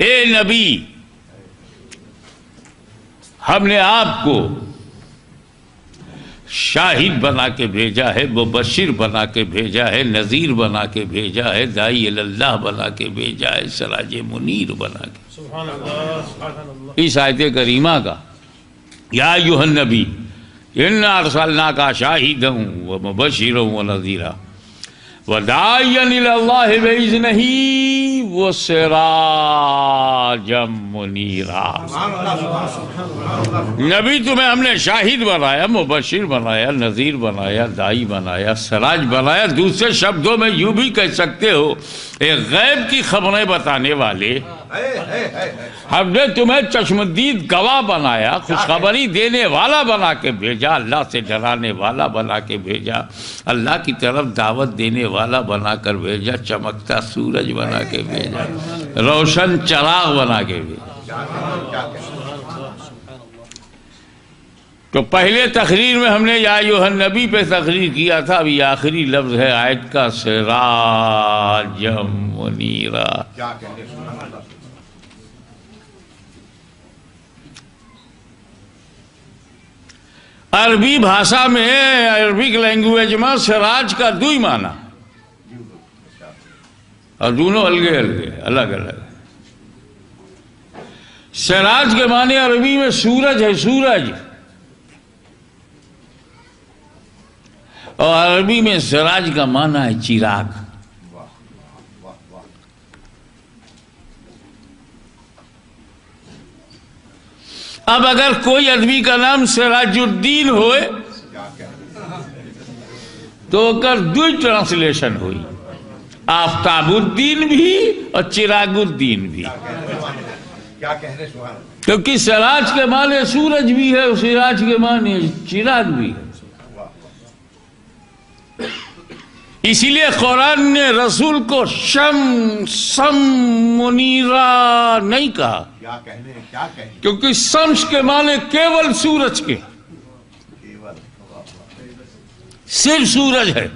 ए नबी, हमने आपको शाहिद बना के भेजा है, मुबशिर बना के भेजा है, नज़ीर बना के भेजा है, दाई अल्लाह बना के भेजा है, सराज मुनीर बना के। इस आयत करीमा का या अय्युहन नबी इन्ना अरसलनाका शाहिदन व मुबशिरन व नज़ीरा व दाइयन इलल्लाहि बिइज़्निही व सिराजम मुनीरा। नबी तुम्हें हमने शाहिद बनाया, मुबशिर बनाया, नज़ीर बनाया, दाई बनाया, सराज बनाया। दूसरे शब्दों में यूं भी कह सकते हो एक गैब की खबरें बताने वाले। हमने तुम्हें चश्मदीद गवाह बनाया, खुशखबरी देने वाला बना के भेजा, अल्लाह से डराने वाला बना के भेजा, अल्लाह की तरफ दावत देने वाला बना कर भेजा, चमकता सूरज बना के भेजा, रोशन चराग बना के भेजा। तो पहले तकरीर में हमने या अय्युहन नबी पे तकरीर किया था। अभी आखिरी लफ्ज है आयत का, सिराजम मुनीरा। अरबी भाषा में, अरबिक लैंग्वेज में सिराज का दुई माना और दोनों अलगे अलगे अलग अलग। सिराज के माने अरबी में सूरज है, सूरज, और अरबी में सिराज का माना है चिराग। अब अगर कोई आदमी का नाम सिराजुद्दीन होए तो कर दो ट्रांसलेशन हुई, आफ्ताबुद्दीन भी और चिरागुद्दीन भी। क्या कह रहे सुभान अल्लाह। क्योंकि सिराज के माने सूरज भी है और सिराज के माने चिराग भी है। इसीलिए कुरान ने रसूल को शम मुनीरा नहीं कहा। क्या कहने क्योंकि शम्स के माने केवल सूरज के, सिर्फ सूरज है।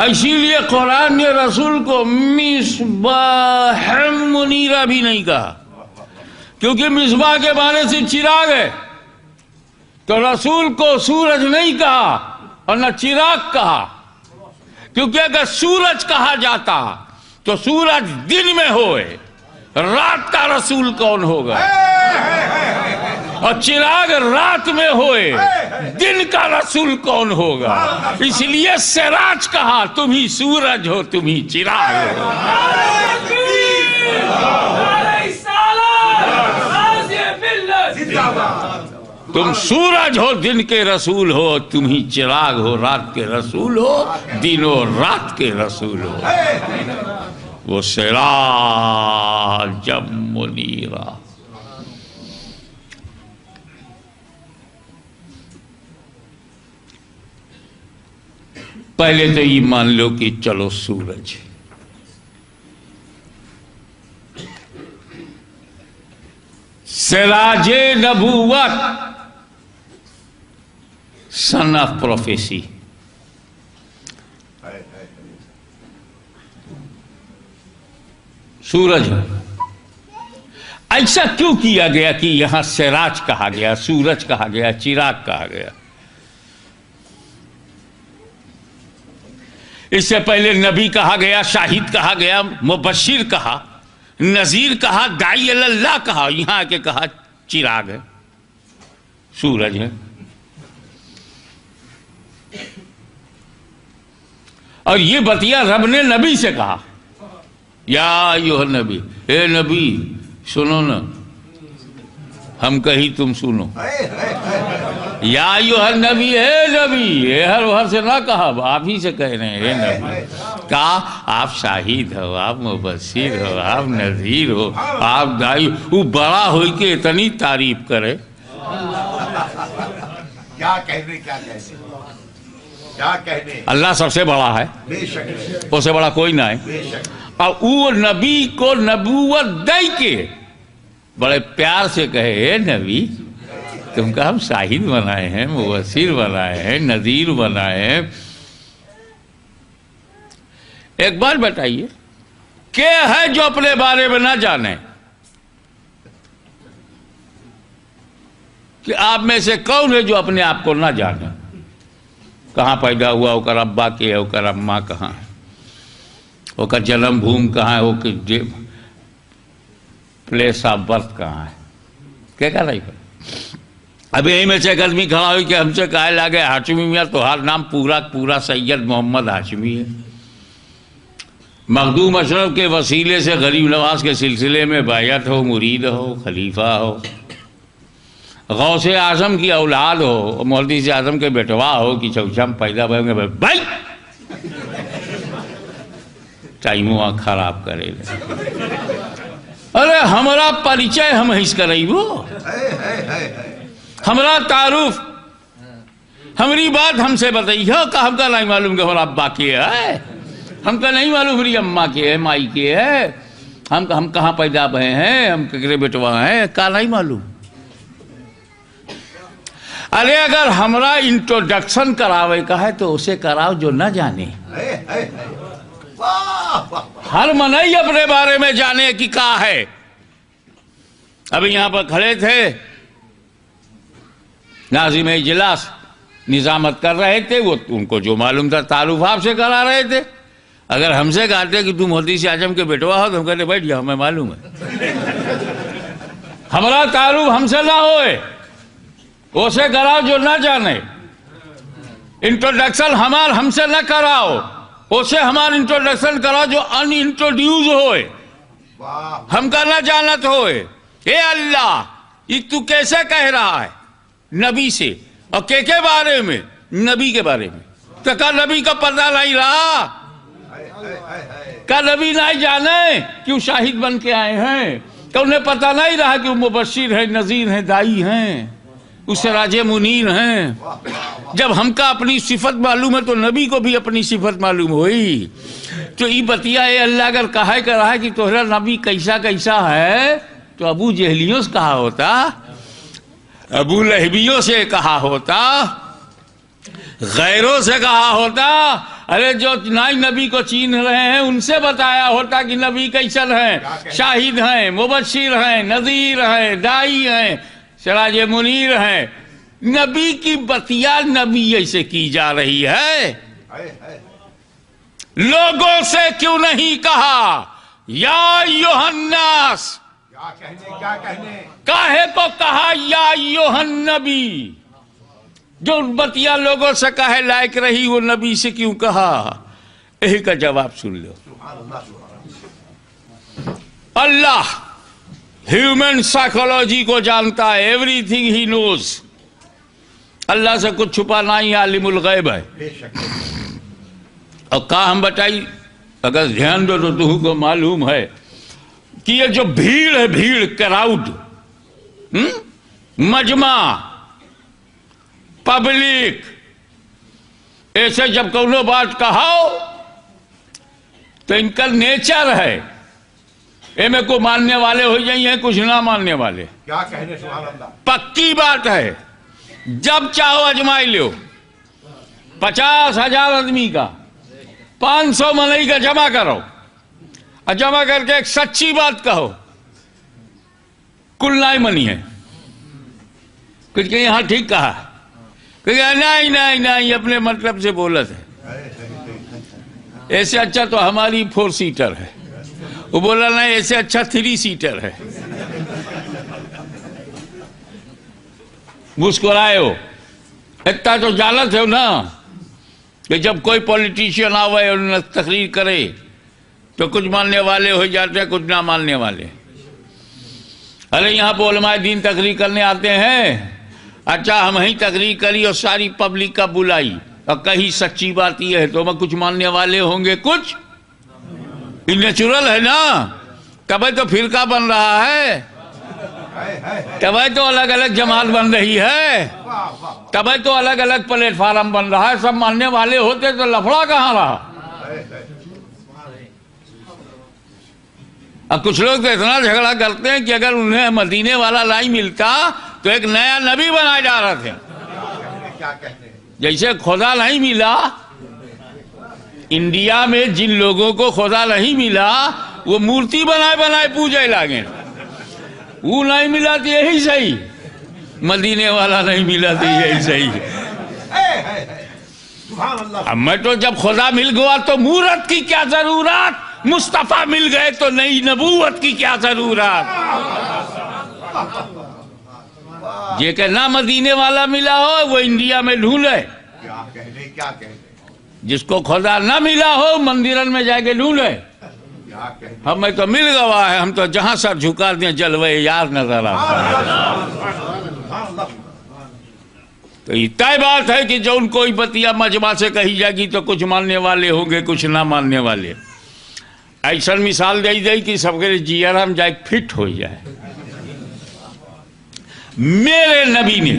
इसीलिए कुरान ने रसूल को मिसबाह मुनीरा भी नहीं कहा, क्योंकि मिसबाह के माने से चिराग है। तो रसूल को सूरज नहीं कहा और न चिराग कहा, क्योंकि अगर सूरज कहा जाता तो सूरज दिन में होए, रात का रसूल कौन होगा? और चिराग रात में होए, दिन का रसूल कौन होगा? इसलिए सिराज कहा, तुम ही सूरज हो, तुम ही चिराग हो। तुम सूरज हो, दिन के रसूल हो, तुम ही चिराग हो, रात के रसूल हो, दिनों रात के रसूल हो। वो सिराजम मुनीरा। पहले तो ये मान लो कि चलो सूरज, सिराजे नबूवत, सन ऑफ प्रोफेसी। सूरज है। ऐसा क्यों किया गया कि यहां सिराज कहा गया, सूरज कहा गया, चिराग कहा गया? इससे पहले नबी कहा गया, शाहिद कहा गया, मुबशिर कहा, नजीर कहा, दाई अल्लाह कहा, यहां आके कहा चिराग है, सूरज है। और ये बतिया रब ने नबी से कहा, या अय्युहन नबी, ए नबी सुनो ना, हम कही तुम सुनो। या अय्युहन नबी, हे नबी, ये हर वहर से ना कहा, आप ही से कह रहे हैं हे नबी। कहा आप शाहिद हो, आप मुबशिर हो, आप नज़ीर हो, आप दाई। वो बड़ा हो के इतनी तारीफ करे। क्या कहने, क्या कहने। अल्लाह सबसे बड़ा है, बेशक, उससे बड़ा कोई ना है। और वो नबी को नबूवत दे के बड़े प्यार से कहे, हे नबी तुमको हम शाहिद बनाए हैं, मुबशिर बनाए हैं, नज़ीर बनाए हैं। एक बार बताइए, क्या है जो अपने बारे में ना जाने? कि आप में से कौन है जो अपने आप को ना जाने, कहाँ पैदा हुआ, ओकर अब्बा के है, ओकर अम्मा कहाँ है, ओकर जन्म भूमि कहाँ है, ओकर प्लेस ऑफ बर्थ कहाँ है, क्या कर रही है। अभी यही में से एक आदमी खड़ा हुई कि हमसे कहे लगे हाशमी मियाँ तुम्हारा नाम पूरा पूरा सैयद मोहम्मद हाशमी है, मखदूम अशरफ के वसीले से गरीब नवाज के सिलसिले में बैयत हो, मुरीद हो, खलीफा हो, गौसे आजम की औलाद हो, मोहद्दिस आजम के बेटवा हो कि चौचम पैदा होंगे भाई टाइम वहाँ खराब करे। अरे हमारा परिचय हम हिस करई वो, हमारा तारुफ, हमारी बात हमसे बताइए का हमका नहीं मालूम कि हमारा अब्बा के है, हमका नहीं मालूम हमारी अम्मा के है, माई के है, हम कहाँ पैदा भए हैं, हम केकरे बेटवा हैं, का नहीं मालूम। अरे अगर हमरा इंट्रोडक्शन करावे का है तो उसे कराओ जो न जाने। हर मनई अपने बारे में जाने की का है। अभी यहां पर खड़े थे, नाज़िम इजलास निजामत कर रहे थे, वो उनको जो मालूम था तारुफ आपसे करा रहे थे। अगर हमसे कहते कि तुम मुहद्दिस आजम के बेटवा हो तो हम कहते बैठ जाओ, हमें मालूम है। हमारा तारुफ हमसे ना होए, उसे कराओ जो ना जाने। इंट्रोडक्शन हमसे ना कराओ, उसे हमारा इंट्रोडक्शन कराओ जो अनइंट्रोड्यूस होए, हमका ना जानत होए। ए अल्लाह, ये तू कैसे कह रहा है नबी से, और के बारे में, नबी के बारे में। तो का नबी का पता नहीं रहा, का नबी नहीं जाने कि वो शाहिद बन के आए हैं, तो उन्हें पता नहीं रहा कि वो मुबश्शिर है, नजीर है, दाई हैं, उससे राजे मुनीर हैं। जब हमका अपनी सिफत मालूम है तो नबी को भी अपनी सिफत मालूम हुई। तो ये बतिया ए अल्लाह अगर कहा कर रहा है कि तोहरा नबी कैसा कैसा है, तो अबू जहलियों से कहा होता, अबू लहबियों से कहा होता, गैरों से कहा होता। अरे जो नई नबी को चीन रहे हैं उनसे बताया होता कि नबी कैसन है, शाहिद हैं, मुबश्शिर हैं, नजीर हैं, दाई हैं, सिराजे मुनीर हैं। नबी की बतिया नबी ऐसे की जा रही है, लोगों से क्यों नहीं कहा या योहन्नास, क्या कहने काहे को कहा या योहन नबी। जो बतिया लोगों से कहे लायक रही वो नबी से क्यों कहा, यही का जवाब सुन लो। अल्लाह ह्यूमन साइकोलॉजी को जानता है, एवरीथिंग ही नोज। अल्लाह से कुछ छुपा नहीं, आलिमुल गैब है। और का हम बताई, अगर ध्यान दो तो तुह को मालूम है कि ये जो भीड़ है, भीड़ क्राउड, मजमा, पब्लिक, ऐसे जब कोनो बात कहो तो इनका नेचर है, इनमें को मानने वाले हो जाइए, कुछ ना मानने वाले। क्या कहने, सुभान अल्लाह। पक्की बात है, जब चाहो अजमाई लो। 50,000 आदमी का 500 मनई का जमा करो, और जमा करके एक सच्ची बात कहो, कुल नहीं मनी है। कुछ कहीं हाँ ठीक कहा, नहीं नहीं नहीं अपने मतलब से बोला था, ऐसे अच्छा तो हमारी 4 सीटर है। वो बोला नहीं ऐसे अच्छा 3 सीटर है। मुस्कुराए हो, इतना तो जानत है ना कि जब कोई पॉलिटिशियन आवे और तकरीर करे तो कुछ मानने वाले हो जाते हैं, कुछ ना मानने वाले। अरे यहाँ पे उलमाए दीन तकरीर करने आते हैं, अच्छा हम ही तकरीर करी और सारी पब्लिक का बुलाई और कहीं सच्ची बात यह है तो मैं कुछ मानने वाले होंगे, कुछ नेचुरल है ना। तभी तो फिरका बन रहा है, तभी तो अलग अलग जमात बन रही है, तभी तो अलग अलग प्लेटफार्म बन रहा है। सब मानने वाले होते तो लफड़ा कहाँ रहा। अब कुछ लोग तो इतना झगड़ा करते हैं कि अगर उन्हें मदीने वाला नहीं मिलता तो एक नया नबी बनाए जा रहे थे। क्या कहने, जैसे खुदा नहीं मिला, इंडिया में जिन लोगों को खुदा नहीं मिला वो मूर्ति बनाए बनाए पूजे लागे, वो नहीं मिला तो यही सही। मदीने वाला नहीं मिला तो यही सही है। सुभान अल्लाह। अब मैं तो जब खुदा मिल गया तो मूरत की क्या जरूरत, मुस्तफा मिल गए तो नई नबूवत की क्या जरूरत। ये कि ना मदीने वाला मिला हो वो इंडिया में ढूंढे, क्या कहने क्या कहने जिसको खुदा ना मिला हो मंदिरन में जाके ढूंढे। क्या कहने। हमें तो मिल गवा है, हम तो जहां सर झुका दें जलवे यार नजर आता है। तो ये तय बात है कि जो उनको ही बतिया मजमा से कही जाएगी तो कुछ मानने वाले होंगे, कुछ ना मानने वाले। ऐसा मिसाल दे दी कि सबके जियराम जाए फिट हो जाए। मेरे नबी ने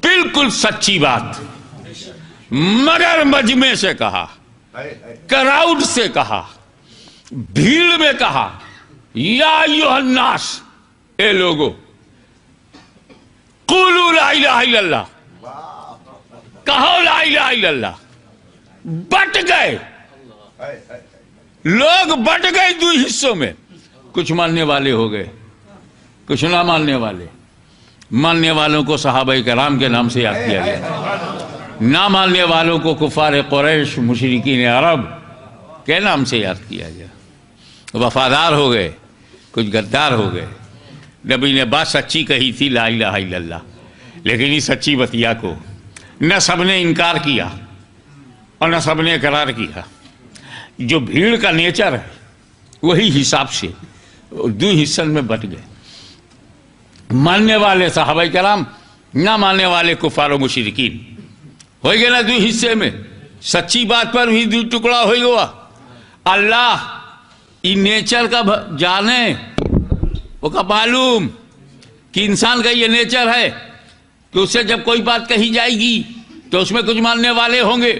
बिल्कुल सच्ची बात मगर मजमे से कहा, क्राउड से कहा, भीड़ में कहा, या अय्युहन्नास, ए लोगो कुलू ला इलाहा इल्लल्लाह, कहो ला इलाहा इल्लल्लाह। बट गए लोग, बट गए दो हिस्सों में, कुछ मानने वाले हो गए, कुछ ना मानने वाले। मानने वालों को सहाबाए कराम के नाम से याद किया गया, ना मानने वालों को कुफार कुरैश मुशरिकीन अरब के नाम से याद किया गया। वफादार हो गए, कुछ गद्दार हो गए। नबी ने बात सच्ची कही थी, ला इलाहा इल्लल्लाह, लेकिन इस सच्ची बतिया को न सबने इनकार किया और न सबने इकरार किया। जो भीड़ का नेचर है वही हिसाब से दो हिस्सों में बट गए, मानने वाले सहाबाए कराम, ना मानने वाले कुफार और मुशरिकीन हो गए ना दो हिस्से में। सच्ची बात पर भी दो टुकड़ा हो गया। अल्लाह इन नेचर का जाने, वो का मालूम कि इंसान का ये नेचर है कि उससे जब कोई बात कही जाएगी तो उसमें कुछ मानने वाले होंगे,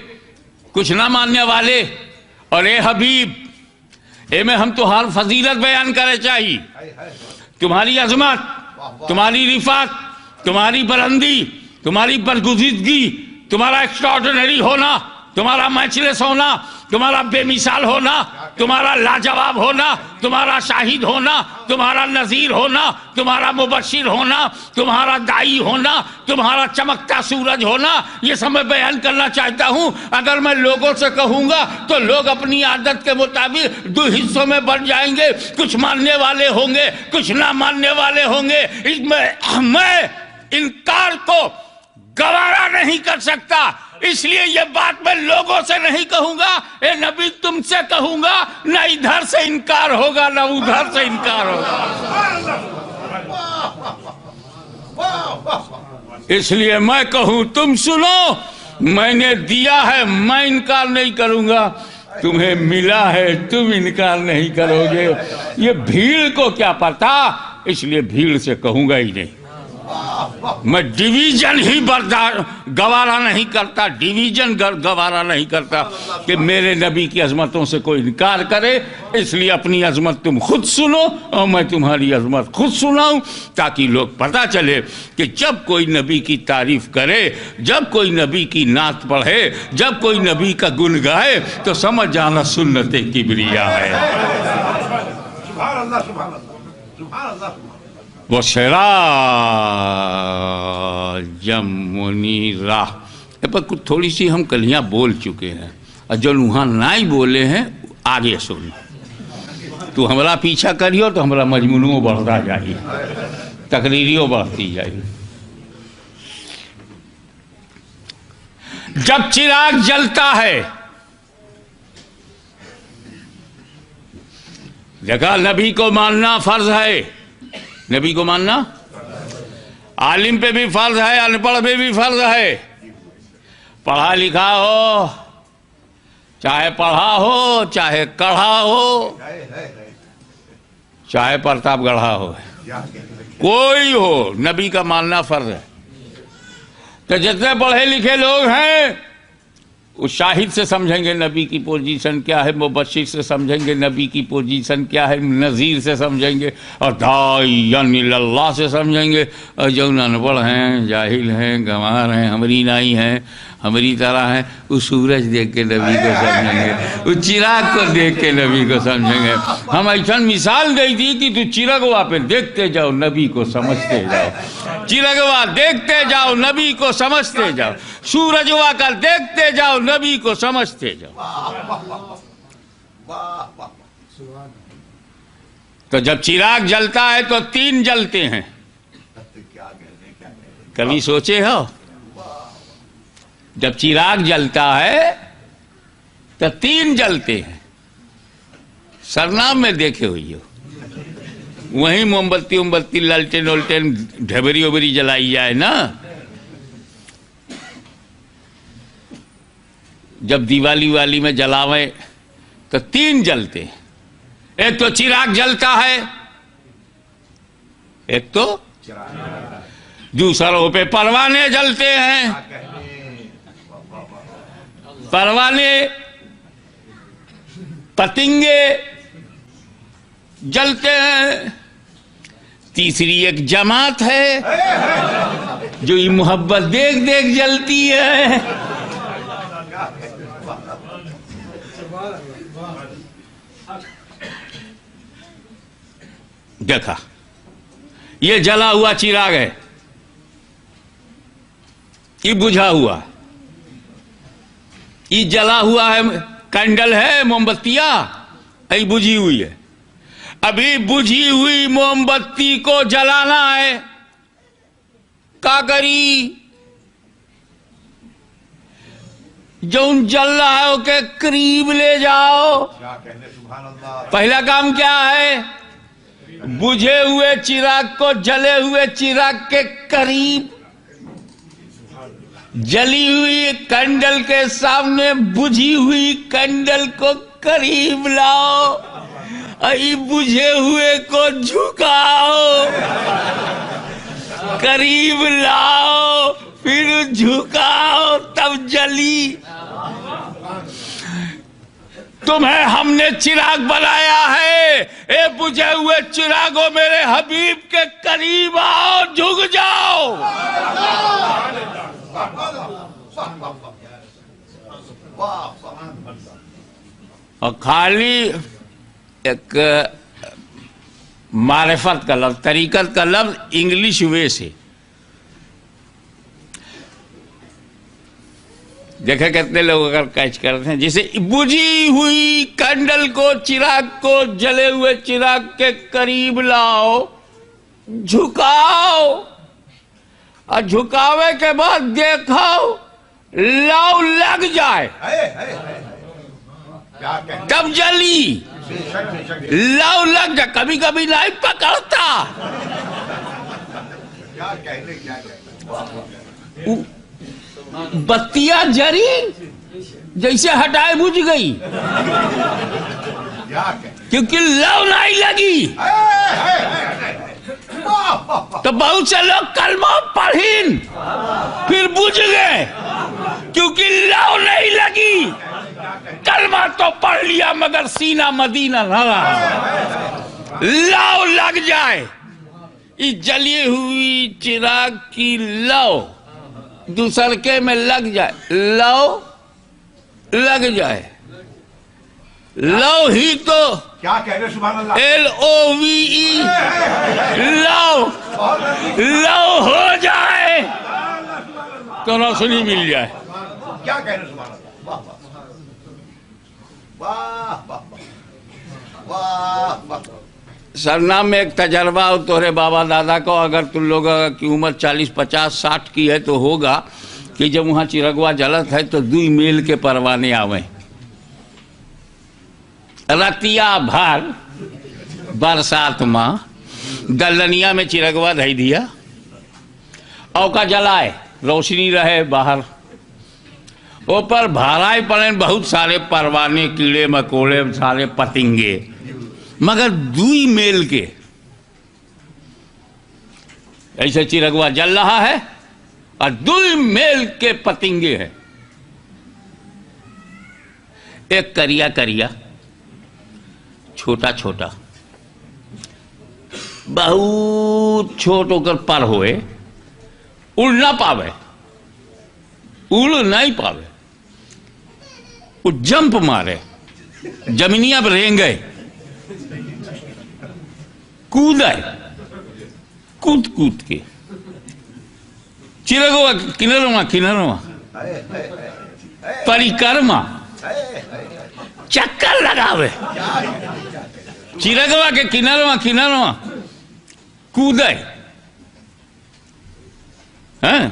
कुछ ना मानने वाले। और ए हबीब, ए में हम तो हर फजीलत बयान करे चाहिए, तुम्हारी अजमत, तुम्हारी रिफात, तुम्हारी बुलंदी, तुम्हारी बरगुज़िदगी, तुम्हारा एक्स्ट्राऑर्डिनरी होना, तुम्हारा मैचलेस होना, तुम्हारा बेमिसाल होना, तुम्हारा लाजवाब होना, तुम्हारा शाहिद होना, तुम्हारा नज़ीर होना, तुम्हारा मुबशिर होना, तुम्हारा दाई होना, तुम्हारा चमकता सूरज होना, ये सब मैं बयान करना चाहता हूँ। अगर मैं लोगों से कहूँगा तो लोग अपनी आदत के मुताबिक दो हिस्सों में बन जाएंगे, कुछ मानने वाले होंगे, कुछ ना मानने वाले होंगे। इसमें मैं इनकार को गवारा नहीं कर सकता, इसलिए ये बात मैं लोगों से नहीं कहूंगा, ए नबी तुमसे कहूंगा। ना इधर से इनकार होगा ना उधर से इनकार होगा। इसलिए मैं कहूं तुम सुनो, मैंने दिया है मैं इनकार नहीं करूंगा, तुम्हें मिला है तुम इनकार नहीं करोगे। ये भीड़ को क्या पता, इसलिए भीड़ से कहूंगा ही नहीं। मैं डिवीजन ही गवारा नहीं करता, डिवीजन गवारा नहीं करता कि मेरे नबी की अजमतों से कोई इनकार करे। इसलिए अपनी अजमत तुम खुद सुनो और मैं तुम्हारी अजमत खुद सुनाऊं, ताकि लोग पता चले कि जब कोई नबी की तारीफ करे, जब कोई नबी की नात पढ़े, जब कोई नबी का गुण गाए तो समझ जाना सुन्नते किबरिया है। सुभान अल्लाह, सुभान अल्लाह, सुभान अल्लाह। वो शरा जमुनीरा पर कुछ थोड़ी सी हम कलियाँ बोल चुके हैं, और जो वहाँ ना ही बोले हैं आगे सुन। तो हमारा पीछा करियो तो हमारा मजमूनों बढ़ता जाइए, तकरीरियों बढ़ती जाइए। जब चिराग जलता है, देखा नबी को मानना फर्ज है, नबी को मानना आलिम पे भी फर्ज है, अनपढ़ पे भी फर्ज है। पढ़ा लिखा हो, चाहे पढ़ा हो, चाहे कढ़ा हो, चाहे प्रताप गढ़ा हो, कोई हो, नबी का मानना फर्ज है। तो जितने पढ़े लिखे लोग हैं उस शाहिद से समझेंगे नबी की पोजीशन क्या है, मुबशिर से समझेंगे नबी की पोजीशन क्या है, नज़ीर से समझेंगे, और दाइयन इल्लल्लाह से समझेंगे। और जो अनपढ़ हैं, जाहिल हैं, गंवार हैं, हमरी नाई हैं, हमारी तरह हैं, वो सूरज देख के नबी को समझेंगे, वो चिराग को देख के नबी को समझेंगे। हम ऐसा मिसाल दे दी कि तू चिरगवा पे देखते जाओ, नबी को समझते जाओ। चिरगवा देखते जाओ, नबी को समझते जाओ। सूरजवा का देखते जाओ, नबी को समझते जाओ। तो जब चिराग जलता है तो 3 जलते हैं। कभी सोचे हो? जब चिराग जलता है तो 3 जलते हैं। सरनाम में देखे हुई हो, वहीं मोमबत्ती लालटेन वोल्टेन ढबरी ओबरी जलाई जाए ना। जब दिवाली वाली में जलावे तो 3 जलते हैं। एक तो चिराग जलता है, एक तो दूसरों पे परवाने जलते हैं। परवाने पतंगे जलते हैं। तीसरी एक जमात है जो ये मोहब्बत देख देख जलती है। देखा, ये जला हुआ चिराग है, ये बुझा हुआ, ये जला हुआ है, कैंडल है, मोमबत्तियां ये बुझी हुई है। अभी बुझी हुई मोमबत्ती को जलाना है, क्या करी? जो जल रहा है उसके करीब ले जाओ। पहला काम क्या है? बुझे हुए चिराग को जले हुए चिराग के करीब, जली हुई कैंडल के सामने बुझी हुई कैंडल को करीब लाओ। अई बुझे हुए को झुकाओ, करीब लाओ, फिर झुकाओ, तब जली। तुम्हें हमने चिराग बनाया है, ए बुझे हुए चिरागों मेरे हबीब के करीब आओ, झुक जाओ। और खाली एक मारिफत का लफ्ज, तरीकत का लफ्ज इंग्लिश वे से देखे कितने लोग अगर कैच करते हैं। जैसे बुझी हुई कैंडल को, चिराग को जले हुए चिराग के करीब लाओ, झुकाओ, और झुकावे के बाद देखो लाओ लग जाए, तब जली। लाओ लग जाए, कभी कभी नहीं पकड़ता। बत्तियां जरी, जैसे हटाए बुझ गई, क्योंकि लव नहीं लगी। तो बहुत से लोग कलमा पढ़ीन फिर बुझ गए, क्योंकि लव नहीं लगी। कलमा तो पढ़ लिया मगर सीना मदीना न रहा। लव लग जाए, इस जली हुई चिराग की लव दूसरके में लग जाए, लव लग जाए। लव ही तो क्या कह रहे सुभान अल्लाह, LOVE, लव, लव हो जाए तो रोशनी मिल जाए। क्या कह रहे सुभान अल्लाह, वाह वाह वाह वाह। सरनाम में एक तजर्बा हो तोरे बाबा दादा को, अगर तुम लोग की उम्र 40, 50, 60 की है तो होगा कि जब वहाँ चिरगवा जलत है तो 2 मील के परवाने आवे, रतिया भर बरसात में दलनिया में चिरगवा धई दिया, औका जलाए, रोशनी रहे बाहर, ऊपर भाराए पड़े बहुत सारे परवाने, कीड़े मकोड़े, सारे पतंगे, मगर 2 मील के ऐसे चिरगवा जल रहा है और 2 मील के पतंगे हैं। एक करिया करिया, छोटा छोटा, बहुत छोट होकर पर होए, उड़ ना पावे, उड़ नहीं पावे, वो जंप मारे, जमीनिया पर रेंगे, कूदे, कूद कूद के चिरगवा किनरवा किनरवा परिक्रमा चक्कर लगावे, चिरगवा के किनरवा किनरवा कूदे हैं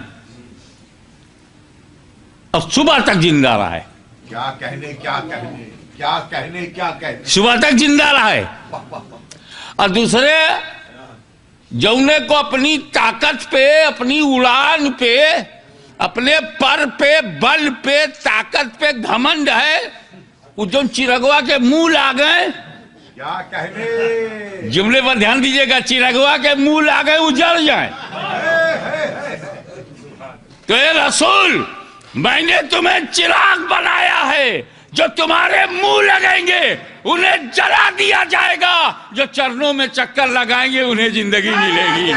और सुबह तक जिंदा रहा है। क्या कहने क्या कहने क्या कहने क्या कहने, सुबह तक जिंदा रहा है। और दूसरे जौने को अपनी ताकत पे, अपनी उड़ान पे, अपने पर पे, बल पे, ताकत पे घमंड है, वो जो चिरगवा के मुंह ला गए, क्या कहने, जुमले पर ध्यान दीजिएगा, चिरगवा के मुंह ला गए उजड़ जाए। तो ये रसूल, मैंने तुम्हें चिराग बनाया है, जो तुम्हारे मुंह लगेंगे उन्हें जला दिया जाएगा, जो चरणों में चक्कर लगाएंगे उन्हें जिंदगी मिलेगी।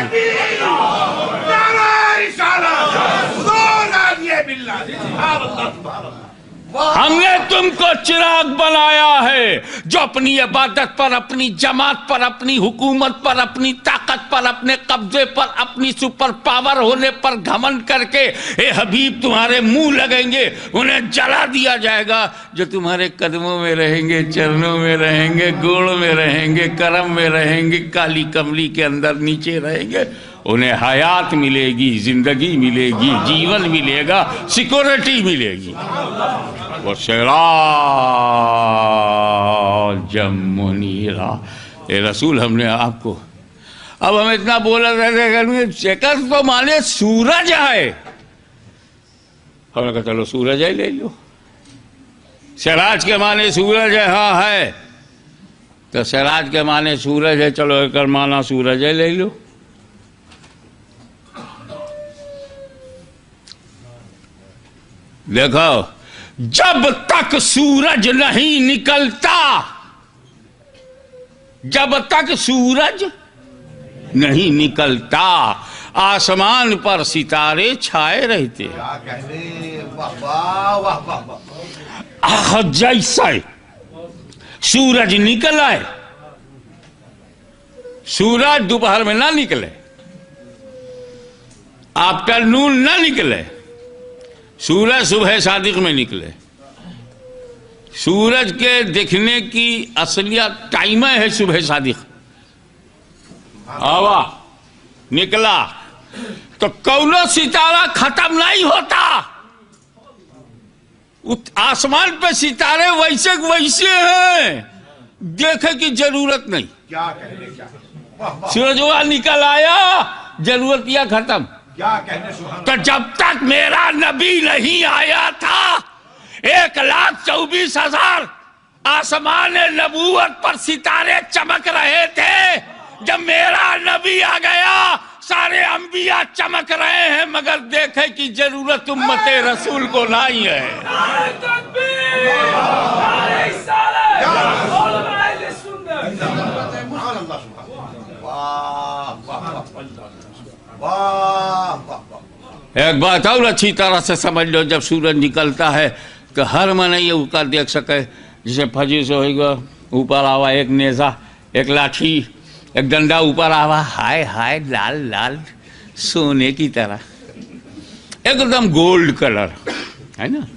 हमने तुमको चिराग बनाया है, जो अपनी इबादत पर, अपनी जमात पर, अपनी हुकूमत पर, अपनी ताकत पर, अपने कब्जे पर, अपनी सुपर पावर होने पर घमंड करके ए हबीब तुम्हारे मुंह लगेंगे उन्हें जला दिया जाएगा। जो तुम्हारे कदमों में रहेंगे, चरणों में रहेंगे, गोड़ में रहेंगे, करम में रहेंगे, काली कमली के अंदर नीचे रहेंगे, उन्हें हयात मिलेगी, जिंदगी मिलेगी, जीवन मिलेगा, सिक्योरिटी मिलेगी। वो सिराजम मुनीरा, ये रसूल हमने आपको, अब हम इतना बोला रहते, चेकर तो माने सूरज है, हमने कहा चलो सूरज है ले लो। सिराज के माने सूरज है, हाँ है, तो सिराज के माने सूरज है, चलो एक माना सूरज है ले लो। देखो, जब तक सूरज नहीं निकलता, जब तक सूरज नहीं निकलता, आसमान पर सितारे छाए रहते। क्या कहने, वाह वाह वाह वाह वाह। जैसे सूरज निकला है, सूरज दोपहर में ना निकले, आफ्टरनून ना निकले, सूरज सुबह सादिक में निकले। सूरज के दिखने की असलियत टाइम है सुबह सादिक, हवा निकला तो कौनो सितारा खत्म नहीं होता, आसमान पे सितारे वैसे वैसे हैं, देखे की जरूरत नहीं। क्या कहने क्या, वाह वाह। सूरजवा निकल आया, जरूरत या खत्म। क्या कहने, सुभान तो जब तक मेरा नबी नहीं आया था, 1,24,000 आसमान नबूवत पर सितारे चमक रहे थे। जब मेरा नबी आ गया, सारे अंबिया चमक रहे हैं, मगर देखे कि जरूरत उम्मते रसूल को नहीं है। एक बात और अच्छी तरह से समझ लो, जब सूरज निकलता है तो हर मन ये ऊपर देख सके, जिसे फजी से होगा, ऊपर आवा एक नेजा, एक लाठी, एक डंडा ऊपर आवा, हाय हाय लाल लाल सोने की तरह, एकदम गोल्ड कलर है ना।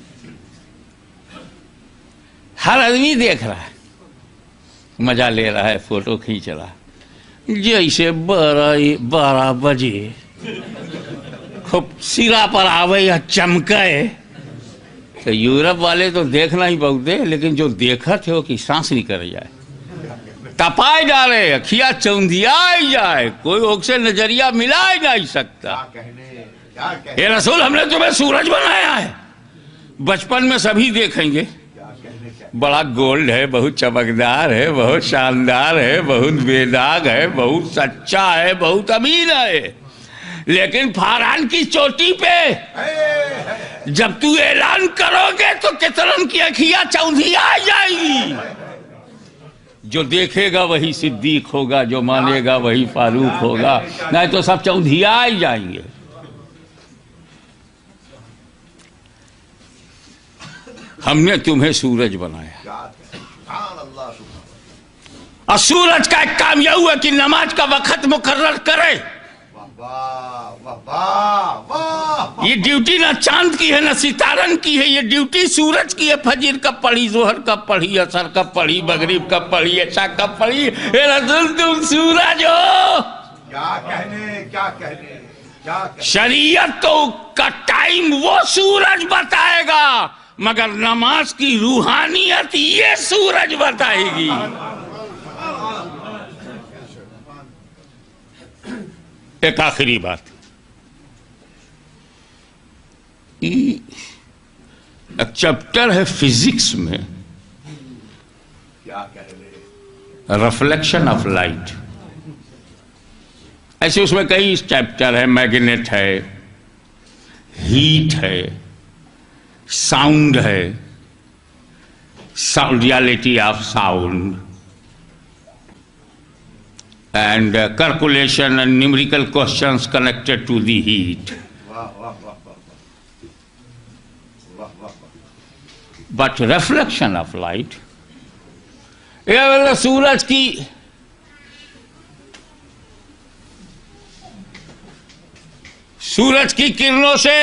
हर आदमी देख रहा है, मजा ले रहा है, फोटो खींच रहा है। जैसे 12 बजे खूब सिरा पर आवे या चमके, तो यूरोप वाले तो देखना ही बहुत है, लेकिन जो देखा थे वो कि सांस निकल जाए, तपाए जा रहे, अखिया चौंधिया जाए, कोई ओक से नजरिया मिला ही नहीं सकता। ये रसूल, हमने तुम्हें सूरज बनाया है, बचपन में सभी देखेंगे, बड़ा गोल्ड है, बहुत चमकदार है, बहुत शानदार है, बहुत बेदाग है, बहुत सच्चा है, बहुत अमीन है। लेकिन फारान की चोटी पे जब तू ऐलान करोगे तो कितनों की अखियां चौंधिया जाएगी। जो देखेगा वही सिद्दीक होगा, जो मानेगा वही फारूक होगा, नहीं तो सब चौंधिया ही जाएंगे। हमने तुम्हें सूरज बनाया। सुभान अल्लाह, और सूरज का एक काम यह हुआ कि नमाज का वक्त मुकर्रर करे। वाह वाह वाह वाह। ये ड्यूटी ना चांद की है ना सितारन की है, ये ड्यूटी सूरज की है। फजर कब पढ़ी, जोहर कब पढ़ी, असर कब पढ़ी, मगरिब कब पढ़ी, ऐशा कब पढ़ी। रसूल तुम सूरज हो। क्या कहने, क्या कहने, क्या कहने। शरीयत तो का टाइम वो सूरज बताएगा, मगर नमाज की रूहानियत ये सूरज बताएगी। एक आखिरी बात, एक चैप्टर है फिजिक्स में, क्या कह रहे। Reflection of light. ऐसे उसमें कई चैप्टर है, मैग्नेट है, हीट है, साउंड है, reality of sound, and calculation and numerical questions connected to the heat. वाह वाह वाह वाह वाह वाह। But reflection of light, ये वाला सूरज की किरणों से,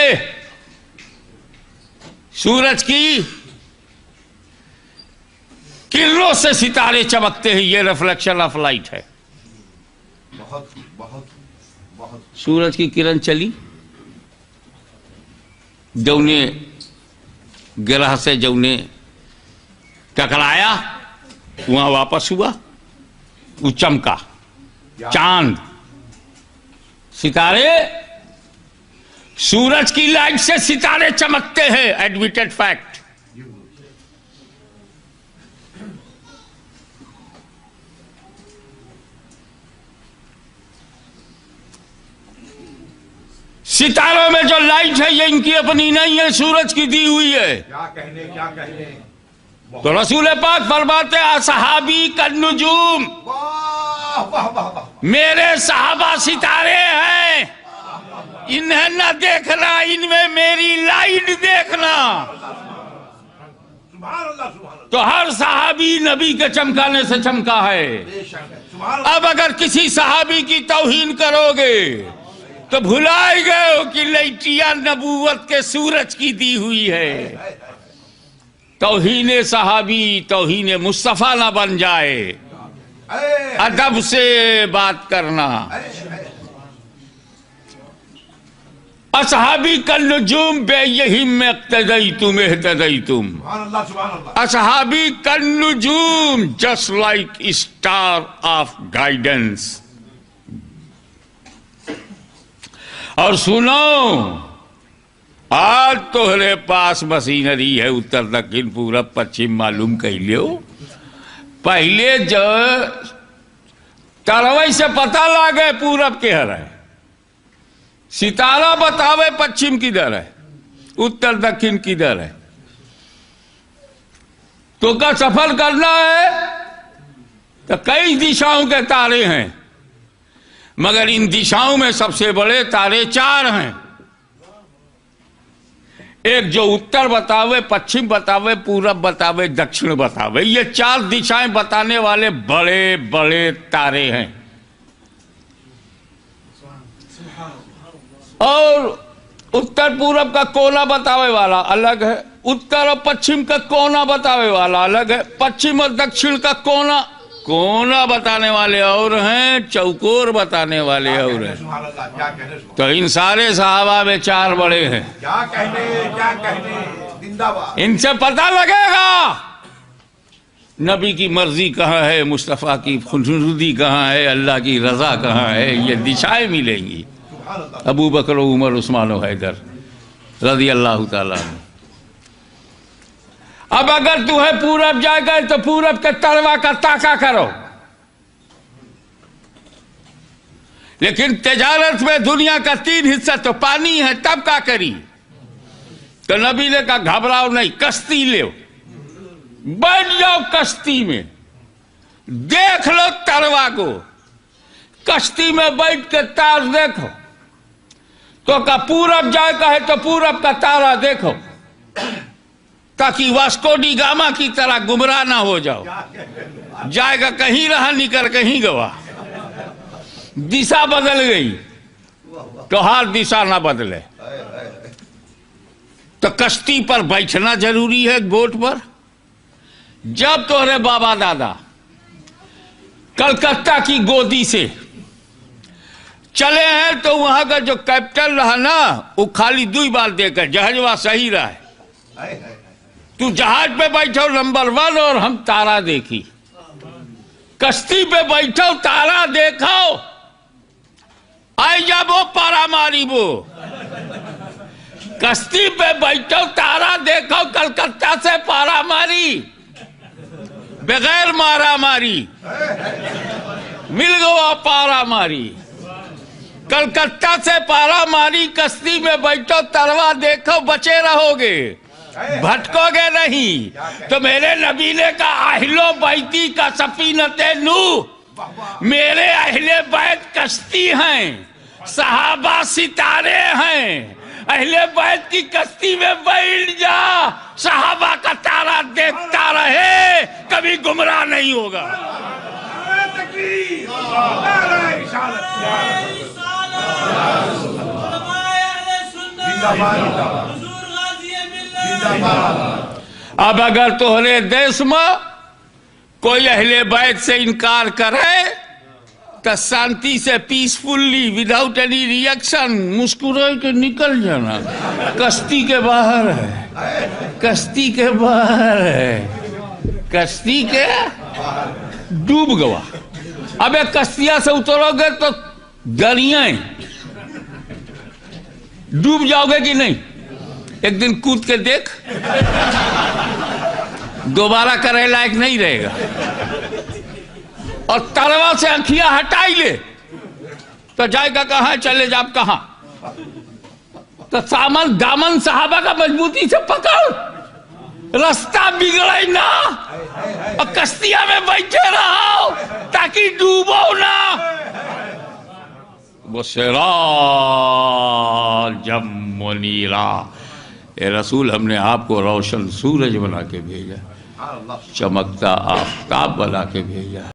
सूरज की किरणों से सितारे चमकते हैं, ये रिफ्लेक्शन ऑफ लाइट है। बहुत बहुत बहुत। सूरज की किरण चली, जौने ग्रह से जौने टकराया वहां वापस हुआ, वो चमका। चांद, सितारे, सूरज की लाइट से सितारे चमकते हैं, एडमिटेड फैक्ट। सितारों में जो लाइट है ये इनकी अपनी नहीं है, सूरज की दी हुई है। क्या कहने, क्या कहने। तो रसूल पाक फरमाते असहाबी कन्नुजूम, वाह वाह वाह वाह। मेरे सहाबा सितारे हैं, इन्हें न देखना, इनमें मेरी लाइट देखना। सुभान अल्लाह, सुभान अल्लाह। तो हर सहाबी नबी के चमकाने से चमका है। बेशक है, सुभान अल्लाह। अब अगर किसी सहाबी की तौहीन करोगे तो भुलाए गए हो कि लाइटिया नबूवत के सूरज की दी हुई है। तौहीन सहाबी तौहीन मुस्तफा ना बन जाए, अदब से बात करना। असहाबी कल नुजूम बेयहिम में इक्तदईतुम इहतदईतुम। असहाबी कल नुजूम just like star of guidance. और सुनो, आज तोहरे पास मशीनरी है, उत्तर दक्षिण पूरब पश्चिम मालूम कर लियो। पहले जो तरवई से पता लागे पूरब के हर है, सितारा बतावे पश्चिम किधर है, उत्तर दक्षिण किधर है। तो का सफर करना है तो कई दिशाओं के तारे हैं, मगर इन दिशाओं में सबसे बड़े तारे चार हैं। एक जो उत्तर बतावे, पश्चिम बतावे, पूरब बतावे, दक्षिण बतावे। ये चार दिशाएं बताने वाले बड़े बड़े तारे हैं। और उत्तर पूरब का कोना बतावे वाला अलग है, उत्तर और पश्चिम का कोना बतावे वाला अलग है, पश्चिम और दक्षिण का कोना बताने वाले और हैं, चौकोर बताने वाले और हैं। तो इन सारे सहाबा में चार बड़े हैं। क्या कहने, क्या कहने। जिंदाबाद। इनसे पता लगेगा नबी की मर्जी कहाँ है, मुस्तफ़ा की खुशनुदी कहाँ है, अल्लाह की रजा कहाँ है। ये दिशाएं मिलेंगी। अबू बकर, उमर, उस्मान और हैदर रज़ी अल्लाह ताला। अब अगर तू है पूरब जाएगा तो पूरब के तरवा का ताका करो। लेकिन तिजारत में दुनिया का 3 हिस्सा तो पानी है, तब क्या करी। तो नबी ने कहा घबराओ नहीं, कश्ती ले, बैठ जाओ कश्ती में, देख लो तरवा को, कश्ती में बैठ के तार देखो। तो का पूरब जाएगा है तो पूरब का तारा देखो, ताकि वास्को डी गामा की तरह गुमराह ना हो जाओ। जाएगा कहीं रहा, निकल कहीं गवा। दिशा बदल गई तो हर दिशा ना बदले। तो कश्ती पर बैठना जरूरी है, बोट पर। जब तोहरे बाबा दादा कलकत्ता की गोदी से चले हैं तो वहां का जो कैप्टन रहा ना, वो खाली 2 बार देकर जहाजवा सही रहा है। तू जहाज पे बैठो नंबर 1 और हम तारा देखी। कश्ती पे बैठो तारा देखो, आई जाबो पारा मारी वो। कश्ती पे बैठो तारा देखो, कलकत्ता से पारा मारी बगैर मारा मारी, मिल गया पारा मारी। कलकत्ता से पारा मारी, कश्ती में बैठो तरवा देखो, बचे रहोगे, भटकोगे नहीं। तो मेरे नबी ने कहा अहलो बैती का सफीनते नू, मेरे अहले बैत कश्ती हैं, सहाबा सितारे हैं। अहले बैत की कश्ती में बैठ जा, सहाबा का तारा देखता रहे, कभी गुमराह नहीं होगा। अब अगर तोहरे देश में कोई अहले बैत से इनकार करे तो शांति से पीसफुल्ली विदाउट एनी रिएक्शन मुस्कुरा के निकल जाना। कश्ती के बाहर है, कश्ती के बाहर है, कश्ती के डूब गवा। अब एक कश्तियां से उतरोगे तो दरियाएं, डूब जाओगे कि नहीं? एक दिन कूद के देख, दोबारा करे लायक नहीं रहेगा। और तरवा से आंखियां हटाई ले तो जाएगा कहां, चले जाओ कहां। तो सामन दामन सहाबा का मजबूती से पकड़, रास्ता बिगड़े ना और कश्तियां में बैठे रहो ताकि डूबो ना। वो सिराजम मुनीरा, ए रसूल हमने आपको रोशन सूरज बना के भेजा, चमकता आफताब बना के भेजा।